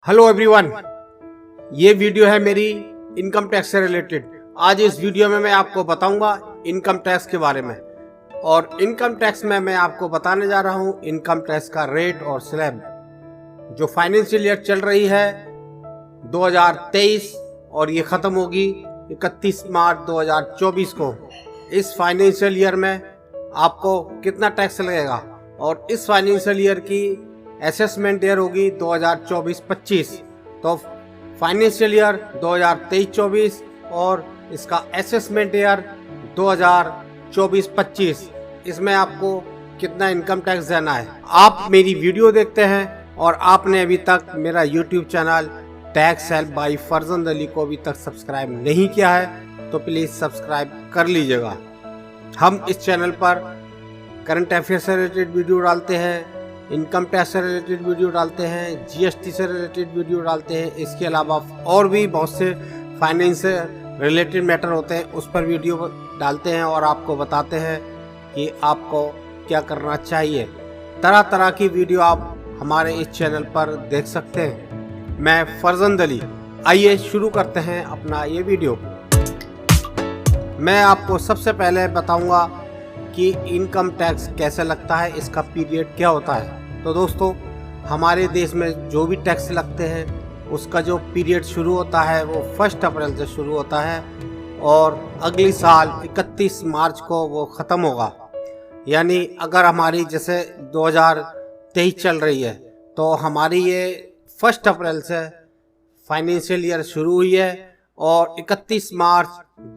Hello everyone, ये video है मेरी इनकम टैक्स से रिलेटेड। आज इस वीडियो में मैं आपको बताऊंगा इनकम टैक्स के बारे में। और इनकम टैक्स में मैं आपको बताने जा रहा हूं इनकम टैक्स का रेट और स्लैब जो फाइनेंशियल ईयर चल रही है 2023 और ये ख़त्म होगी 31 मार्च 2024 को। इस फाइनेंशियल ईयर में आपको कितना टैक्स लगेगा और इस फाइनेंशियल ईयर की असेसमेंट ईयर होगी 2024-25। तो फाइनेंशियल ईयर 2023-24 और इसका असेसमेंट ईयर 2024-25, इसमें आपको कितना इनकम टैक्स देना है। आप मेरी वीडियो देखते हैं और आपने अभी तक मेरा YouTube channel tax help by Farzand Ali को अभी तक सब्सक्राइब नहीं किया है तो प्लीज़ सब्सक्राइब कर लीजिएगा। हम इस चैनल पर करंट अफेयर से रिलेटेड वीडियो डालते हैं, इनकम टैक्स से रिलेटेड वीडियो डालते हैं, जीएसटी से रिलेटेड वीडियो डालते हैं। इसके अलावा और भी बहुत से फाइनेंस से रिलेटेड मैटर होते हैं, उस पर वीडियो डालते हैं और आपको बताते हैं कि आपको क्या करना चाहिए। तरह तरह की वीडियो आप हमारे इस चैनल पर देख सकते हैं। मैं फरजंद अली, आइए शुरू करते हैं अपना ये वीडियो। मैं आपको सबसे पहले बताऊंगा कि इनकम टैक्स कैसे लगता है, इसका पीरियड क्या होता है। तो दोस्तों, हमारे देश में जो भी टैक्स लगते हैं उसका जो पीरियड शुरू होता है वो 1 अप्रैल से शुरू होता है और अगली साल 31 मार्च को वो ख़त्म होगा। यानी अगर हमारी जैसे 2023 चल रही है तो हमारी ये 1 अप्रैल से फाइनेंशियल ईयर शुरू हुई है और 31 मार्च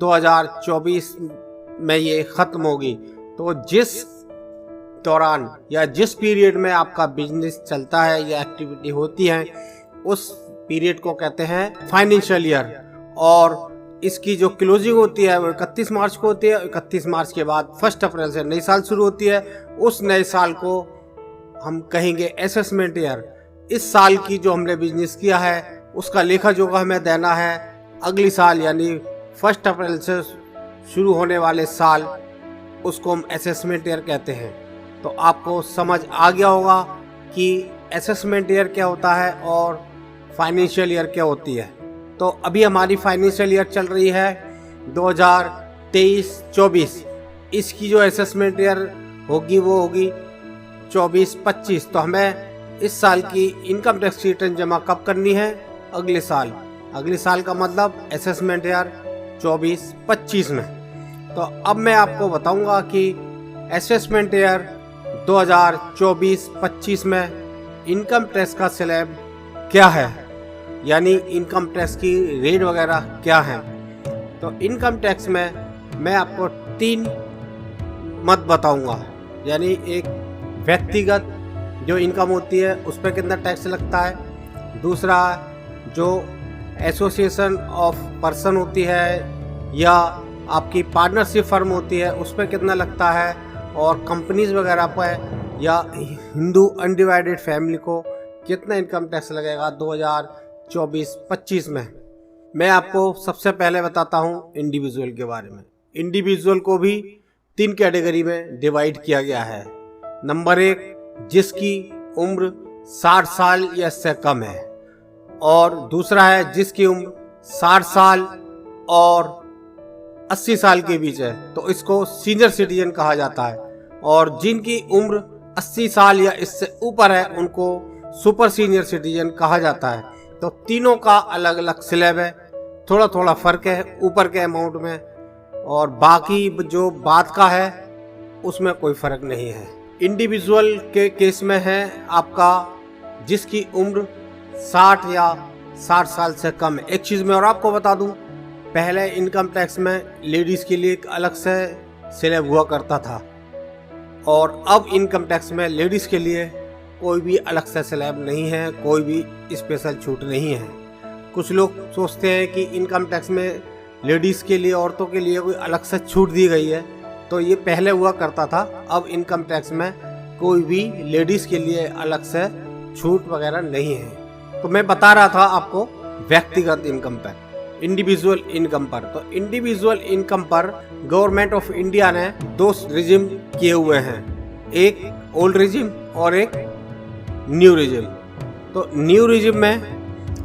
2024 में ये ख़त्म होगी। तो जिस दौरान या जिस पीरियड में आपका बिजनेस चलता है या एक्टिविटी होती है उस पीरियड को कहते हैं फाइनेंशियल ईयर। और इसकी जो क्लोजिंग होती है वो 31 मार्च को होती है। 31 मार्च के बाद 1 अप्रैल से नई साल शुरू होती है। उस नए साल को हम कहेंगे असेसमेंट ईयर। इस साल की जो हमने बिजनेस किया है उसका लेखा जोखा हमें देना है अगली साल, यानी 1 अप्रैल से शुरू होने वाले साल, उसको हम असेसमेंट ईयर कहते हैं। तो आपको समझ आ गया होगा कि असेसमेंट ईयर क्या होता है और फाइनेंशियल ईयर क्या होती है। तो अभी हमारी फाइनेंशियल ईयर चल रही है 2023-24। इसकी जो असेसमेंट ईयर होगी वो होगी 24-25। तो हमें इस साल की इनकम टैक्स रिटर्न जमा कब करनी है? अगले साल। अगले साल का मतलब असेसमेंट ईयर 24-25 में। तो अब मैं आपको बताऊंगा कि असेसमेंट ईयर 2024-25 में इनकम टैक्स का स्लैब क्या है, यानी इनकम टैक्स की रेट वगैरह क्या है। तो इनकम टैक्स में मैं आपको 3 मत बताऊंगा, यानी एक व्यक्तिगत जो इनकम होती है उस पर कितना टैक्स लगता है, दूसरा जो एसोसिएशन ऑफ पर्सन होती है या आपकी पार्टनरशिप फर्म होती है उस पर कितना लगता है, और कंपनीज वगैरह पर या हिंदू अनडिवाइडेड फैमिली को कितना इनकम टैक्स लगेगा 2024-25 में। मैं आपको सबसे पहले बताता हूँ इंडिविजुअल के बारे में। इंडिविजुअल को भी 3 कैटेगरी में डिवाइड किया गया है। नंबर 1, जिसकी उम्र 60 साल या इससे कम है, और दूसरा है जिसकी उम्र 60 साल और 80 साल के बीच है, तो इसको सीनियर सिटीजन कहा जाता है। और जिनकी उम्र 80 साल या इससे ऊपर है उनको सुपर सीनियर सिटीजन कहा जाता है। तो तीनों का अलग अलग स्लैब है, थोड़ा थोड़ा फर्क है ऊपर के अमाउंट में, और बाकी जो बात का है उसमें कोई फर्क नहीं है। इंडिविजुअल के केस में है आपका जिसकी उम्र 60 या 60 साल से कम है। एक चीज़ मैं और आपको बता दूं, पहले इनकम टैक्स में लेडीज़ के लिए एक अलग से स्लैब हुआ करता था और अब इनकम टैक्स में लेडीज़ के लिए कोई भी अलग से स्लैब नहीं है, कोई भी स्पेशल छूट नहीं है। कुछ लोग सोचते हैं कि इनकम टैक्स में लेडीज़ के लिए, औरतों के लिए कोई अलग से छूट दी गई है, तो ये पहले हुआ करता था। अब इनकम टैक्स में कोई भी लेडीज़ के लिए अलग से छूट वगैरह नहीं है। तो मैं बता रहा था आपको व्यक्तिगत इनकम पर, इंडिविजुअल इनकम पर। तो इंडिविजुअल इनकम पर गवर्नमेंट ऑफ इंडिया ने 2 रिजिम किए हुए हैं, एक ओल्ड रिजिम और एक न्यू रिजिम। तो न्यू रिजिम में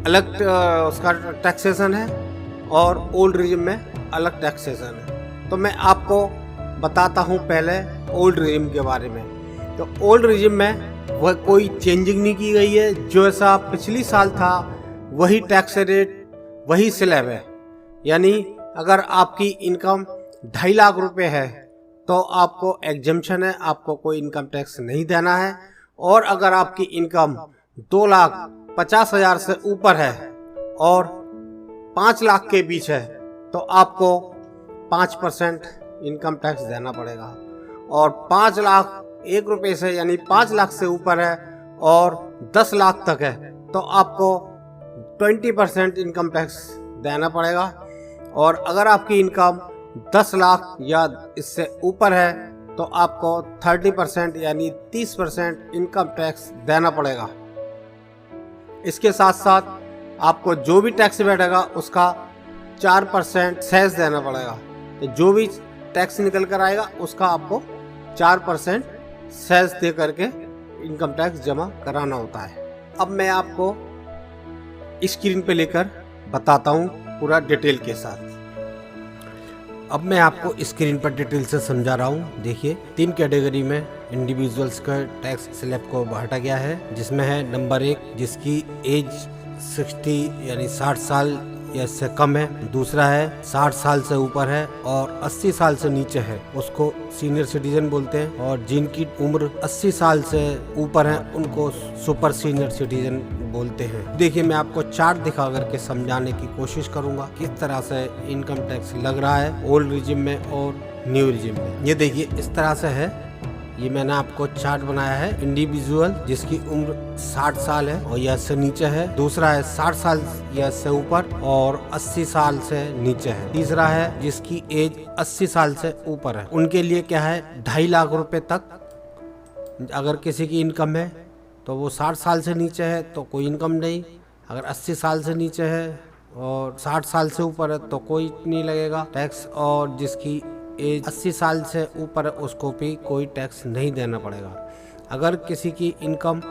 अलग उसका टैक्सेशन है और ओल्ड रिजिम में अलग टैक्सेशन है। तो मैं आपको बताता हूँ पहले ओल्ड रिजिम के बारे में। तो ओल्ड रिजिम में वह कोई चेंजिंग नहीं की गई है, जो ऐसा पिछली साल था वही टैक्स रेट, वही स्लैब है। यानी अगर आपकी इनकम 2.5 लाख रुपए है तो आपको एग्जम्पशन है, आपको कोई इनकम टैक्स नहीं देना है। और अगर आपकी इनकम 2,50,000 से ऊपर है और 5 लाख के बीच है तो आपको 5% इनकम टैक्स देना पड़ेगा। और 5 लाख 1 रुपये से यानी 5 लाख से ऊपर है और 10 लाख तक है तो आपको 20% इनकम टैक्स देना पड़ेगा। और अगर आपकी इनकम 10 लाख या इससे ऊपर है तो आपको 30% यानी 30% इनकम टैक्स देना पड़ेगा। इसके साथ साथ आपको जो भी टैक्स बैठेगा उसका 4% सेस देना पड़ेगा। तो जो भी टैक्स निकल कर आएगा उसका आपको 4% सेस दे करके इनकम टैक्स जमा कराना होता है। अब मैं आपको स्क्रीन पे लेकर बताता हूँ पूरा डिटेल के साथ। अब मैं आपको स्क्रीन पर डिटेल से समझा रहा हूँ। देखिए 3 कैटेगरी में इंडिविजुअल्स का टैक्स स्लैब को बांटा गया है, जिसमें है नंबर 1 जिसकी एज 60 यानी 60 साल या इससे कम है। दूसरा है 60 साल से ऊपर है और 80 साल से नीचे है, उसको सीनियर सिटीजन बोलते हैं। और जिनकी उम्र 80 साल से ऊपर है उनको सुपर सीनियर सिटीजन बोलते हैं। देखिए मैं आपको चार्ट दिखा करके समझाने की कोशिश करूंगा किस तरह से इनकम टैक्स लग रहा है ओल्ड रिजिम में और न्यू रिजिम में। ये देखिए इस तरह से है, ये मैंने आपको चार्ट बनाया है। इंडिविजुअल जिसकी उम्र 60 साल है और या इससे नीचे है। दूसरा है 60 साल या इससे ऊपर और 80 साल से नीचे है। तीसरा है जिसकी एज 80 साल से ऊपर है। उनके लिए क्या है 2.5 लाख रुपए तक अगर किसी की इनकम है तो वो 60 साल से नीचे है तो कोई इनकम नहीं। अगर 80 साल से नीचे है और 60 साल से ऊपर है तो कोई नहीं लगेगा टैक्स। और जिसकी एज 80 साल से ऊपर है उसको भी कोई टैक्स नहीं देना पड़ेगा। अगर किसी की इनकम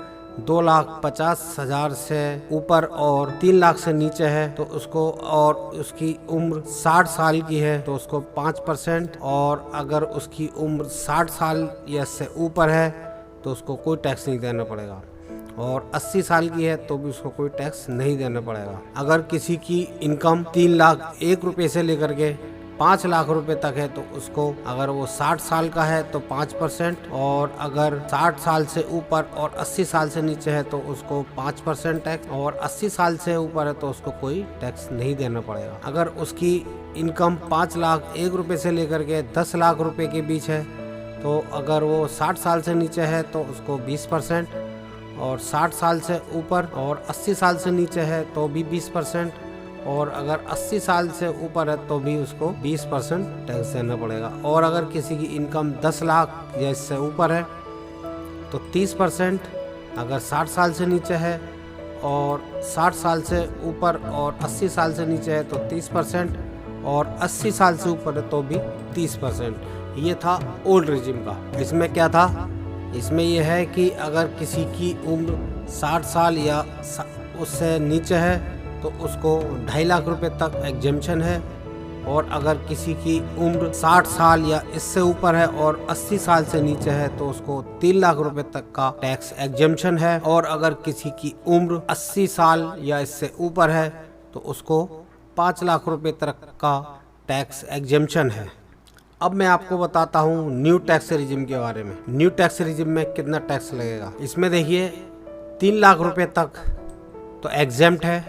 2,50,000 से ऊपर और 3 लाख से नीचे है तो उसको, और उसकी उम्र 60 साल की है तो उसको 5%। और अगर उसकी उम्र 60 साल या इससे ऊपर है तो उसको कोई टैक्स नहीं देना पड़ेगा। और 80 साल की है तो भी उसको कोई टैक्स नहीं देना पड़ेगा। अगर किसी की इनकम 3 लाख 1 रुपये से लेकर के 5 लाख रुपए तक है तो उसको, अगर वो 60 साल का है तो 5%। और अगर 60 साल से ऊपर और 80 साल से नीचे है तो उसको 5% टैक्स। और 80 साल से ऊपर है तो उसको कोई टैक्स नहीं देना पड़ेगा। अगर उसकी इनकम 5 लाख 1 रुपये से लेकर के 10 लाख रुपए के बीच है तो अगर वो 60 साल से नीचे है तो उसको 20%। और 60 साल से ऊपर और 80 साल से नीचे है तो भी 20%। और अगर 80 साल से ऊपर है तो भी उसको 20% टैक्स देना पड़ेगा। और अगर किसी की इनकम 10 लाख या इससे ऊपर है तो 30%। अगर 60 साल से नीचे है और 60 साल से ऊपर और 80 साल से नीचे है तो 30%। और 80 साल से ऊपर है तो भी 30%। ये था ओल्ड रिजिम का। इसमें क्या था, इसमें यह है कि अगर किसी की उम्र 60 साल या उससे नीचे है तो उसको 2.5 लाख रुपए तक एग्जेम्पशन है। और अगर किसी की उम्र 60 साल या इससे ऊपर है और 80 साल से नीचे है तो उसको 3 लाख रुपए तक का टैक्स एग्जेम्पशन है। और अगर किसी की उम्र 80 साल या इससे ऊपर है तो उसको 5 लाख रुपए तक का टैक्स एग्जेम्पशन है। अब मैं आपको बताता हूँ न्यू टैक्स रिजिम के बारे में। न्यू टैक्स रिजिम में कितना टैक्स लगेगा। इसमें देखिए 3 लाख रुपए तक तो एग्जेम्प्ट है,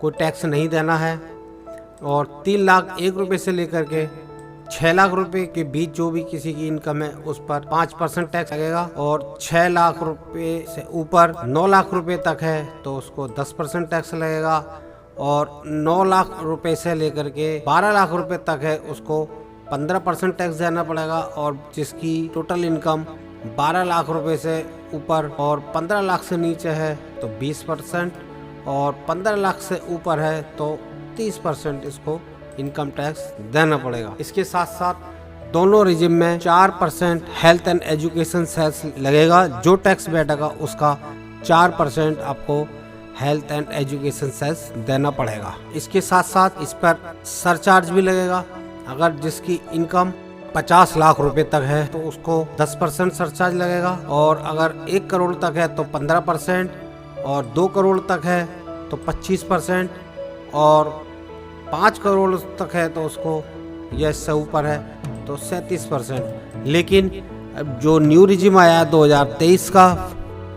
कोई टैक्स नहीं देना है। और 3 लाख 1 रुपये से लेकर के 6 लाख रुपए के बीच जो भी किसी की इनकम है उस पर 5% टैक्स लगेगा। और 6 लाख रुपए से ऊपर 9 लाख रुपए तक है तो उसको 10% टैक्स लगेगा। और 9 लाख रुपए से लेकर के 12 लाख रुपए तक है उसको 15% टैक्स देना पड़ेगा। और जिसकी टोटल इनकम 12 लाख रुपए से ऊपर और 15 लाख से नीचे है तो 20%। और 15 लाख से ऊपर है तो 30% इसको इनकम टैक्स देना पड़ेगा। इसके साथ साथ दोनों रिजिम में 4% हेल्थ एंड एजुकेशन सेस लगेगा। जो टैक्स बैठेगा उसका 4% आपको हेल्थ एंड एजुकेशन सेस देना पड़ेगा। इसके साथ साथ इस पर सरचार्ज भी लगेगा। अगर जिसकी इनकम 50 लाख रुपए तक है तो उसको 10% सरचार्ज लगेगा, और अगर 1 करोड़ तक है तो 15%, और 2 करोड़ तक है तो 25%, और 5 करोड़ तक है तो उसको, या इससे ऊपर है तो 37%। लेकिन अब जो न्यू रिजिम आया 2023 का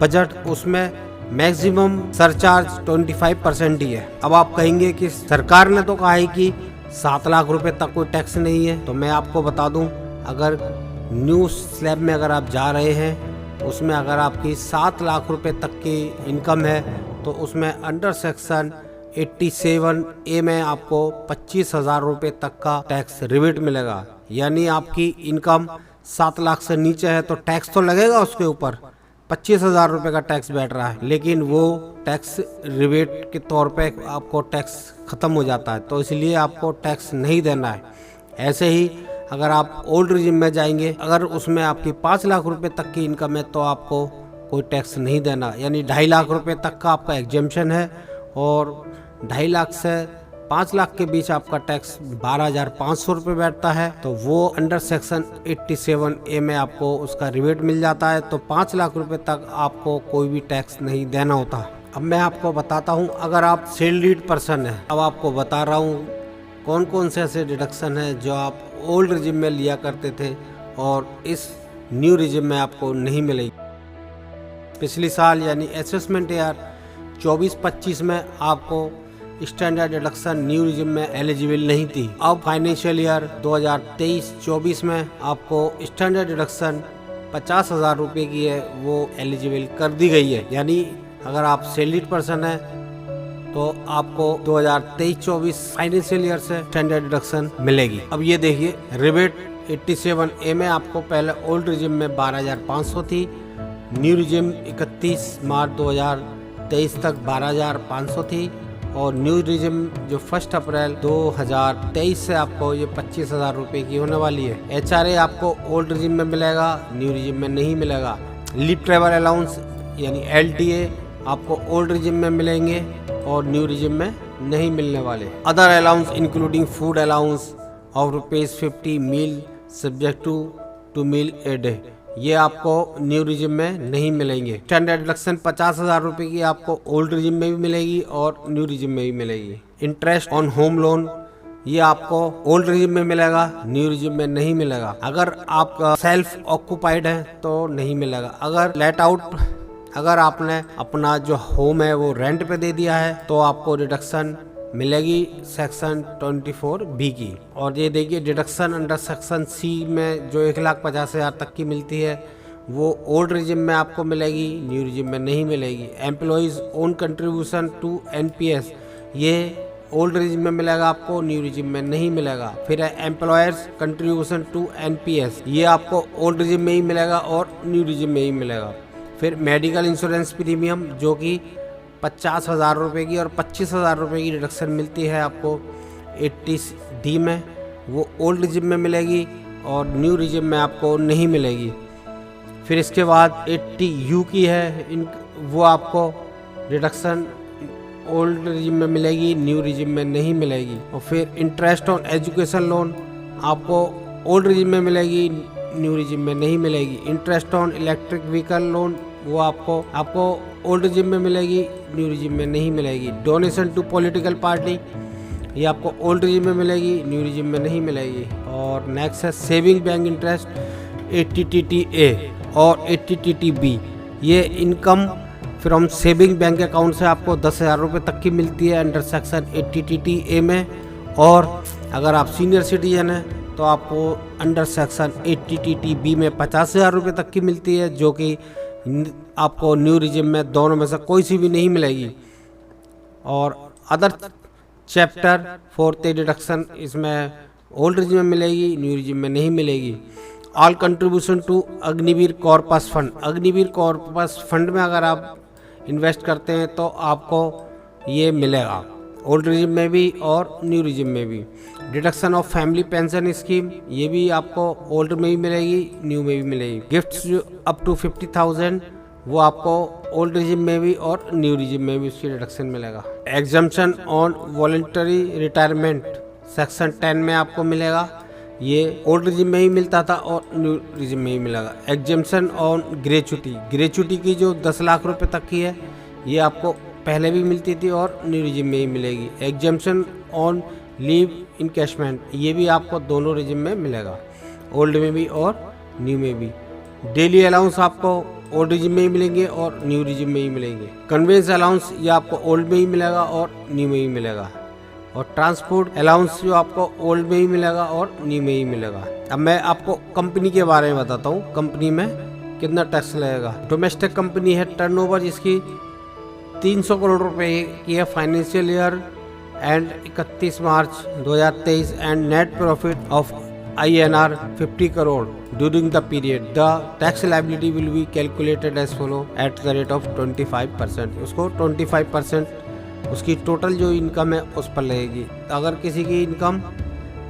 बजट, उसमें मैक्सिमम सरचार्ज 25% ही है। अब आप कहेंगे कि सरकार ने तो कहा है कि 7 लाख रुपए तक कोई टैक्स नहीं है, तो मैं आपको बता दूं, अगर न्यू स्लैब में अगर आप जा रहे हैं, उसमें अगर आपकी 7 लाख रुपए तक की इनकम है तो उसमें अंडर सेक्शन 87A में आपको 25,000 रुपये तक का टैक्स रिबेट मिलेगा। यानी आपकी इनकम 7 लाख से नीचे है तो टैक्स तो लगेगा उसके ऊपर, 25,000 रुपये का टैक्स बैठ रहा है, लेकिन वो टैक्स रिबेट के तौर पे आपको टैक्स ख़त्म हो जाता है, तो इसलिए आपको टैक्स नहीं देना है। ऐसे ही अगर आप ओल्ड रिजिम में जाएंगे, अगर उसमें आपकी 5 लाख रुपए तक की इनकम है तो आपको कोई टैक्स नहीं देना, यानी 2.5 लाख रुपए तक का आपका एग्जेम्पशन है, और 2.5 लाख से 5 लाख के बीच आपका टैक्स 12,500 रुपये बैठता है, तो वो अंडर सेक्शन 87A में आपको उसका रिबेट मिल जाता है, तो 5 लाख रुपए तक आपको कोई भी टैक्स नहीं देना होता। अब मैं आपको बताता हूँ, अगर आप सैलरीड पर्सन हैं, अब आपको बता रहा हूँ कौन कौन से ऐसे डिडक्शन है जो आप ओल्ड रिजिम में लिया करते थे और इस न्यू रिजिम में आपको नहीं मिलेगी। पिछले साल यानी असेसमेंट ईयर 24-25 में आपको स्टैंडर्ड डिडक्शन न्यू रिजिम में एलिजिबल नहीं थी। अब फाइनेंशियल ईयर 2023-24 में आपको स्टैंडर्ड डिडक्शन 50,000 रुपये की है, वो एलिजिबल कर दी गई है। यानी अगर आप सैलरीड पर्सन है तो आपको 2023-24 फाइनेंशियल ईयर से स्टैंडर्ड डिडक्शन मिलेगी। अब ये देखिए, रिबेट 87A में आपको पहले ओल्ड रिजिम में 12,500 थी, न्यू रिजिम 31 मार्च 2023 तक 12,500 थी, और न्यू रिजिम जो 1 अप्रैल 2023 से आपको ये 25,000 रुपये की होने वाली है। HRA आपको ओल्ड रिजिम में मिलेगा, न्यू रिजिम में नहीं मिलेगा। लीव ट्रेवल अलाउंस यानी LTA आपको ओल्ड रिजिम में मिलेंगे और न्यू रिजिम में नहीं मिलने वाले। Other allowance including food allowance of ₹50 meal subject to meal a day, ये आपको न्यू रिजिम में नहीं मिलेंगे। स्टैंडर्ड डिडक्शन 50,000 रुपये की आपको ओल्ड रिजिम में भी मिलेगी और न्यू रिजिम में भी मिलेगी। इंटरेस्ट ऑन होम लोन, ये आपको ओल्ड रिजिम में मिलेगा, न्यू रिजिम में नहीं मिलेगा। अगर आप सेल्फ ऑक्यूपाइड है तो नहीं मिलेगा। अगर लेट आउट, अगर आपने अपना जो होम है वो रेंट पे दे दिया है तो आपको डिडक्शन मिलेगी सेक्शन 24B की। और ये देखिए, डिडक्शन अंडर सेक्शन C में जो 1,50,000 तक की मिलती है वो ओल्ड रिजिम में आपको मिलेगी, न्यू रिजिम में नहीं मिलेगी। Employees own contribution to NPS, ये ओल्ड रिजिम में मिलेगा आपको, न्यू रिजिम में नहीं मिलेगा। फिर है एम्प्लॉयर्स कंट्रीब्यूशन टू NPS, ये आपको ओल्ड रिजिम में ही मिलेगा और न्यू रिजिम में ही मिलेगा। फिर मेडिकल इंश्योरेंस प्रीमियम जो कि 50,000 रुपये की और 25,000 रुपये की डिडक्शन मिलती है आपको 80D में, वो ओल्ड रिजिम में मिलेगी और न्यू रिजिम में आपको नहीं मिलेगी। फिर इसके बाद 80U की है, वो आपको डिडक्शन ओल्ड रिजिम में मिलेगी, न्यू रिजिम में नहीं मिलेगी। और फिर इंटरेस्ट ऑन एजुकेशन लोन आपको ओल्ड रिजिम में मिलेगी, न्यू रिजिम में नहीं मिलेगी। Interest on electric vehicle loan, वो आपको ओल्ड रिजिम में मिलेगी, न्यू रिजिम में नहीं मिलेगी। डोनेशन टू पॉलिटिकल पार्टी, ये आपको ओल्ड रिजिम में मिलेगी, न्यू रिजिम में नहीं मिलेगी। और नेक्स्ट है सेविंग बैंक इंटरेस्ट 80TTA और 80TTB, ये income from saving bank account से आपको 10,000 रुपये तक की मिलती है अंडर सेक्शन 80TTA में। और अगर आप सीनियर सिटीजन हैं तो आपको अंडर सेक्शन 80TTB में 50,000 रुपये तक की मिलती है, जो कि आपको न्यू रिजिम में दोनों में से कोई सी भी नहीं मिलेगी। और अदर चैप्टर 4 डिडक्शन इसमें ओल्ड रिजिम में मिलेगी, न्यू रिजिम में नहीं मिलेगी। All contribution to Agniveer corpus fund, Agniveer corpus fund में अगर आप इन्वेस्ट करते हैं तो आपको ये मिलेगा ओल्ड रिजिम में भी और न्यू रिजिम में भी। Deduction of family pension scheme, ये भी आपको ओल्ड में भी मिलेगी, न्यू में भी मिलेगी। गिफ्ट्स अप टू 50,000 वो आपको ओल्ड रिजिम में भी और न्यू रिजिम में भी उसकी डिडक्शन मिलेगा। Exemption on voluntary retirement section 10 में आपको मिलेगा। ये ओल्ड रिजिम में ही मिलता था और न्यू रिजिम में ही मिलेगा। एग्जम्पशन ऑन ग्रेचुटी की जो 10 लाख रुपए तक की है, ये आपको पहले भी मिलती थी और न्यू रिजिम में ही मिलेगी। एग्जम्पशन ऑन लीव इनकैशमेंट, ये भी आपको दोनों रिजिम में मिलेगा, ओल्ड में भी और न्यू में भी। डेली अलाउंस आपको ओल्ड रिजिम में ही मिलेंगे और न्यू रिजिम में ही मिलेंगे। कन्वेंस अलाउंस ये आपको ओल्ड में ही मिलेगा और न्यू में ही मिलेगा। और ट्रांसपोर्ट अलाउंस जो आपको ओल्ड में ही मिलेगा और न्यू में ही मिलेगा। अब मैं आपको कंपनी के बारे में बताता हूँ, कंपनी में कितना टैक्स लगेगा। डोमेस्टिक कंपनी है, टर्नओवर जिसकी 300 करोड़ रुपए की है financial year and 31 March 2023 and net profit of INR 50 crore during the period. The tax liability will be calculated as follow at the rate of 25%. उसको 25% उसकी टोटल जो इनकम है उस पर लगेगी। अगर किसी की इनकम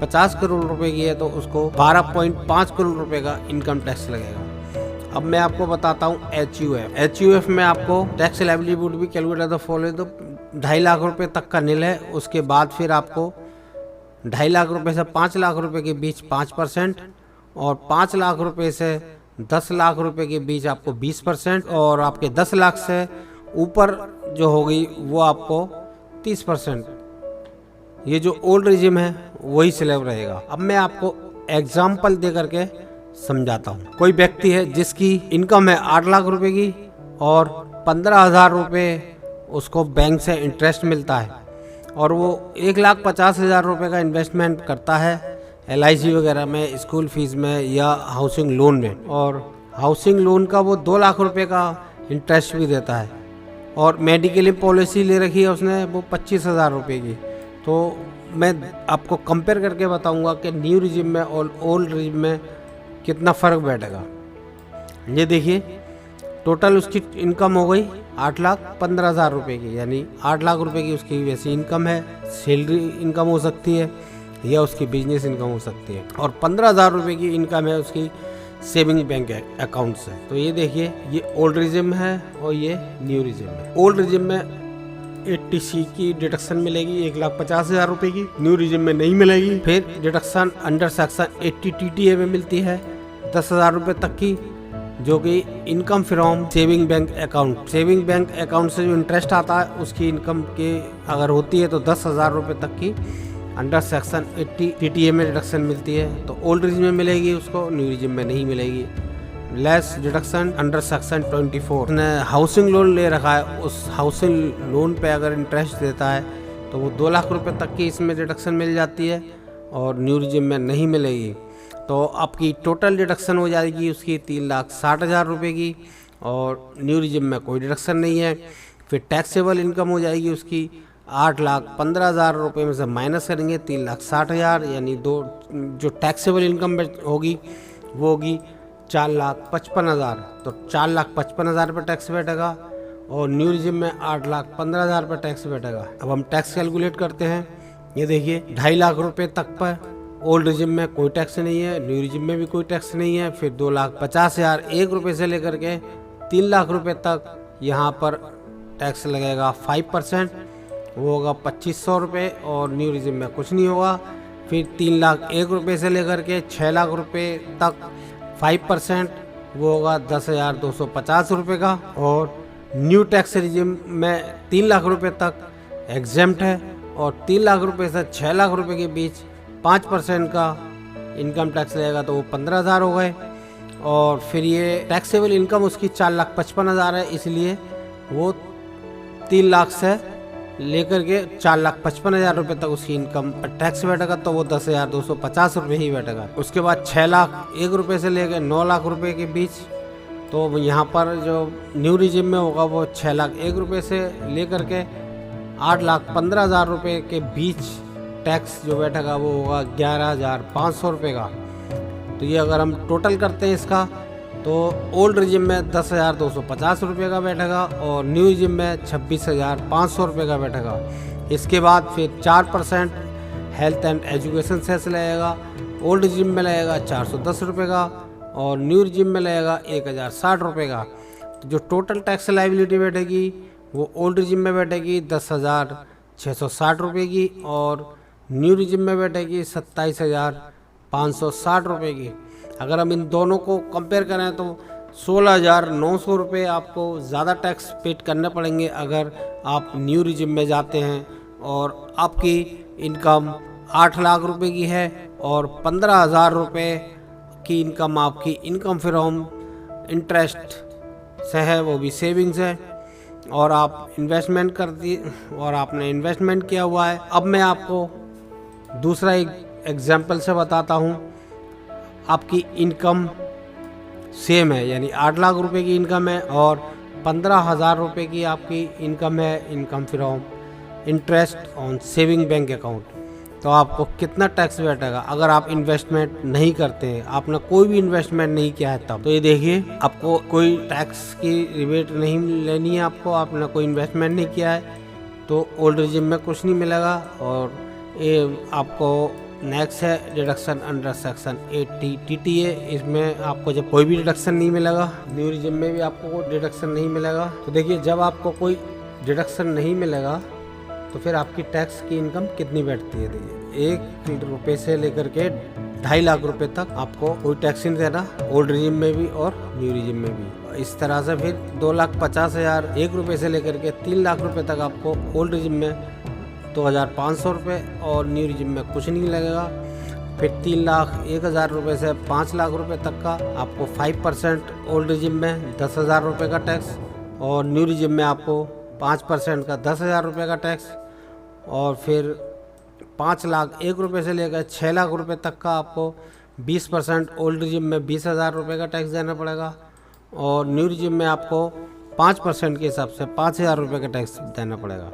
50 करोड़ रुपए की है तो उसको 12.5 करोड़ रुपए का इनकम टैक्स लगेगा। अब मैं आपको बताता हूँ HUF में आपको tax liability would be calculated the following. तो 2.5 लाख रुपए तक का निल है, उसके बाद फिर आपको 2.5 लाख रुपए से 5 लाख रुपए के बीच 5% और 5 लाख रुपए से 10 लाख रुपए के बीच आपको 20% और आपके 10 लाख से ऊपर जो होगी वो आपको 30%। ये जो ओल्ड रिजिम है वही स्लैब रहेगा। अब मैं आपको एग्जाम्पल दे करके समझाता हूँ। कोई व्यक्ति है जिसकी इनकम है 8 लाख रुपए की और 15,000 रुपए उसको बैंक से इंटरेस्ट मिलता है और वो 1,50,000 रुपए का इन्वेस्टमेंट करता है LIC वगैरह में, स्कूल फीस में या हाउसिंग लोन में। और हाउसिंग लोन का वो 2 लाख रुपए का इंटरेस्ट भी देता है और मेडिकल पॉलिसी ले रखी है उसने वो 25,000 रुपये की। तो मैं आपको कंपेयर करके बताऊंगा कि न्यू रिजिम में और ओल्ड रिजिम में कितना फ़र्क बैठेगा। ये देखिए, टोटल उसकी इनकम हो गई 8,15,000 रुपये की, यानी 8 लाख रुपए की उसकी वैसी इनकम है। सैलरी इनकम हो सकती है या उसकी बिजनेस इनकम हो सकती है। और 15,000 रुपये की इनकम है उसकी सेविंग बैंक अकाउंट से। तो ये देखिए, ये ओल्ड रिजिम है और ये न्यू रिजिम है। ओल्ड रिजिम में 80C की डिडक्शन मिलेगी 1,50,000 रुपये की, न्यू रिजिम में नहीं मिलेगी। फिर डिडक्शन अंडर सेक्शन 80 TTA में मिलती है 10,000 रुपये तक की, जो कि income from saving bank account. Saving bank account से जो इंटरेस्ट आता है उसकी इनकम के अगर होती है तो 10,000 रुपये तक की अंडर सेक्शन 80 TTA में डिडक्शन मिलती है। तो ओल्ड रिजिम में मिलेगी उसको, न्यू रिजिम में नहीं मिलेगी। Less deduction under section 24। उसने हाउसिंग लोन ले रखा है, उस हाउसिंग लोन पे अगर इंटरेस्ट देता है तो वो 2 लाख रुपये तक की इसमें डिडक्शन मिल जाती है और न्यू रिजिम में नहीं मिलेगी। तो आपकी टोटल डिडक्शन हो जाएगी उसकी 3,60,000 रुपये की और न्यू रिजिम में कोई डिडक्शन नहीं है। फिर टैक्सेबल इनकम हो जाएगी उसकी 8,15,000 रुपये में से माइनस करेंगे 3,60,000, यानी दो जो टैक्सेबल इनकम होगी वो होगी 4,55,000। तो 4,55,000 पर टैक्स बैठेगा और न्यू रिजिम में 8,15,000 पर टैक्स बैठेगा। अब हम टैक्स कैलकुलेट करते हैं। ये देखिए, 2.5 लाख रुपये तक पर ओल्ड रिजिम में कोई टैक्स नहीं है, न्यू रिजिम में भी कोई टैक्स नहीं है। फिर 2,50,000 1 रुपये से लेकर के 3 लाख रुपये तक यहाँ पर टैक्स लगेगा 5%, वो होगा 2,500 रुपये और न्यू रिजिम में कुछ नहीं होगा। फिर 3 लाख 1 रुपये से लेकर के 6 लाख रुपये तक 5%, वो होगा 10,250 रुपये का। और न्यू टैक्स रिजिम में 3 लाख रुपये तक एग्जेम्प्ट है और 3 लाख रुपये से 6 लाख रुपये के बीच 5% का इनकम टैक्स लगेगा, तो वो 15,000 हो गए। और फिर ये टैक्सेबल इनकम उसकी 4,55,000 है, इसलिए वो 3 लाख से लेकर के 4,55,000 रुपये तक उसकी इनकम पर टैक्स बैठेगा, तो वो 10,250 रुपये ही बैठेगा। उसके बाद 6 लाख 1 रुपये से लेकर 9 लाख रुपये के बीच, तो यहाँ पर जो न्यू रिजिम में होगा वो 6 लाख 1 रुपये से लेकर के 8,15,000 रुपये के बीच टैक्स जो बैठेगा वो होगा 11,500 रुपये का। तो ये अगर हम टोटल करते हैं इसका, तो ओल्ड रिजिम में 10,250 रुपये का बैठेगा और न्यू रिजिम में 26,500 रुपये का बैठेगा। इसके बाद फिर 4% हेल्थ एंड एजुकेशन सेस लगेगा। ओल्ड रिजिम में लगेगा 410 रुपये का और न्यू रिजिम में लगेगा 1,060 रुपये का। तो जो टोटल टैक्स लाइबिलिटी बैठेगी वो ओल्ड रिजिम में बैठेगी 10,660 रुपये की और न्यू रिजिम में बैठेगी 27,560 रुपये की। अगर हम इन दोनों को कंपेयर करें तो 16,900 रुपये आपको ज़्यादा टैक्स पेड करने पड़ेंगे अगर आप न्यू रिजिम में जाते हैं और आपकी इनकम 8 लाख रुपए की है और 15,000 रुपये की इनकम आपकी इनकम फ्रॉम इंटरेस्ट से है, वो भी सेविंग्स है, और आप इन्वेस्टमेंट कर दी और आपने इन्वेस्टमेंट किया हुआ है। अब मैं आपको दूसरा एक एग्जाम्पल से बताता हूँ। आपकी इनकम सेम है, यानी 8 लाख रुपए की इनकम है और 15,000 रुपये की आपकी इनकम है, income from interest on saving bank account. तो आपको कितना टैक्स बैठेगा अगर आप इन्वेस्टमेंट नहीं करते हैं, आपने कोई भी इन्वेस्टमेंट नहीं किया है तब? तो ये देखिए, आपको कोई टैक्स की रिबेट नहीं लेनी है, आपने कोई इन्वेस्टमेंट नहीं किया है तो ओल्ड रिजिम में कुछ नहीं मिलेगा। और ये आपको नेक्स्ट है डिडक्शन अंडर सेक्शन 80 TTA, इसमें आपको जब कोई भी डिडक्शन नहीं मिलेगा। न्यू रिजिम में भी आपको कोई डिडक्शन नहीं मिलेगा। तो देखिए, जब आपको कोई डिडक्शन नहीं मिलेगा तो फिर आपकी टैक्स की इनकम कितनी बैठती है? देखिए, 1 रुपये से लेकर के 2.5 लाख रुपए तक आपको कोई टैक्स नहीं देना, ओल्ड रिजिम में भी और न्यू रिजिम में भी। इस तरह से फिर 2,50,000 1 रुपये से लेकर के 3 लाख रुपए तक आपको ओल्ड रिजिम में 2,500 रुपये और न्यू रिजिम में कुछ नहीं लगेगा। फिर 3,01,000 रुपये से 5 लाख रुपए तक का आपको 5% ओल्ड रिजिम में 10,000 रुपये का टैक्स और न्यू रिजिम में आपको 5% का 10,000 रुपये का टैक्स। और फिर 5,01,000 रुपये से लेकर 6 लाख रुपये तक का आपको 20% ओल्ड रिजिम में 20,000 रुपये का टैक्स देना पड़ेगा और न्यू रिजिम में आपको 5% के हिसाब से 5,000 रुपये का टैक्स देना पड़ेगा।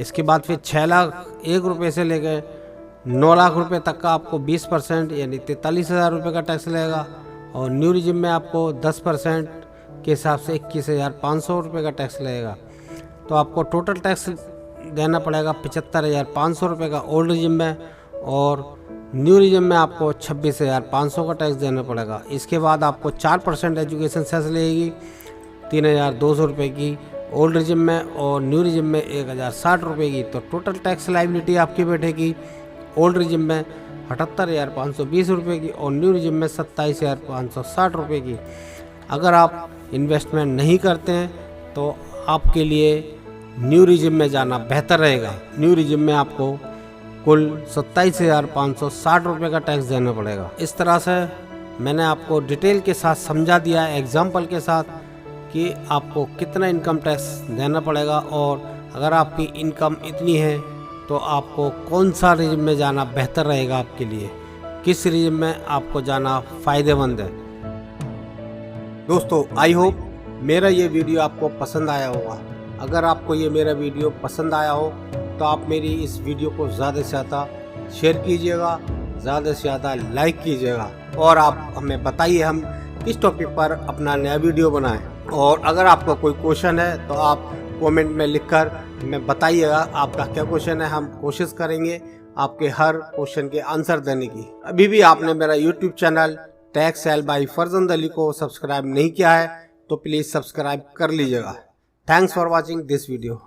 इसके बाद फिर 6,01,000 रुपये से लेकर 9 लाख रुपये तक का आपको 20% यानी 43,000 रुपये का टैक्स लगेगा और न्यू रिजिम में आपको 10% के हिसाब से 21,500 रुपये का टैक्स लगेगा। तो आपको टोटल टैक्स देना पड़ेगा 75,500 रुपये का ओल्ड रिजिम में और न्यू रिजिम में आपको 26,500 का टैक्स देना पड़ेगा। इसके बाद आपको 4% एजुकेशन सेस लगेगी 3,200 रुपये की ओल्ड रिजिम में और न्यू रिजिम में 1,060 रुपये की। तो टोटल टैक्स लाइबिलिटी आपकी बैठेगी ओल्ड रिजिम में 78,520 रुपये की और न्यू रिजिम में 27,560 रुपये की। अगर आप इन्वेस्टमेंट नहीं करते हैं तो आपके लिए न्यू रिजिम में जाना बेहतर रहेगा। न्यू रिजिम में आपको कुल 27,560 रुपये का टैक्स देना पड़ेगा। इस तरह से मैंने आपको डिटेल के साथ समझा दिया है, एग्जाम्पल के साथ, कि आपको कितना इनकम टैक्स देना पड़ेगा और अगर आपकी इनकम इतनी है तो आपको कौन सा रिजिम में जाना बेहतर रहेगा आपके लिए, किस रिजिम में आपको जाना फ़ायदेमंद है। दोस्तों, आई होप मेरा ये वीडियो आपको पसंद आया होगा। अगर आपको ये मेरा वीडियो पसंद आया हो तो आप मेरी इस वीडियो को ज़्यादा से ज़्यादा शेयर कीजिएगा, ज़्यादा से ज़्यादा लाइक कीजिएगा और आप हमें बताइए हम किस टॉपिक पर अपना नया वीडियो बनाएं। और अगर आपका कोई क्वेश्चन है तो आप कमेंट में लिखकर हमें बताइएगा आपका क्या क्वेश्चन है। हम कोशिश करेंगे आपके हर क्वेश्चन के आंसर देने की। अभी भी आपने मेरा YouTube channel tax sale by Farzand Ali को सब्सक्राइब नहीं किया है तो प्लीज़ सब्सक्राइब कर लीजिएगा। Thanks for watching this video.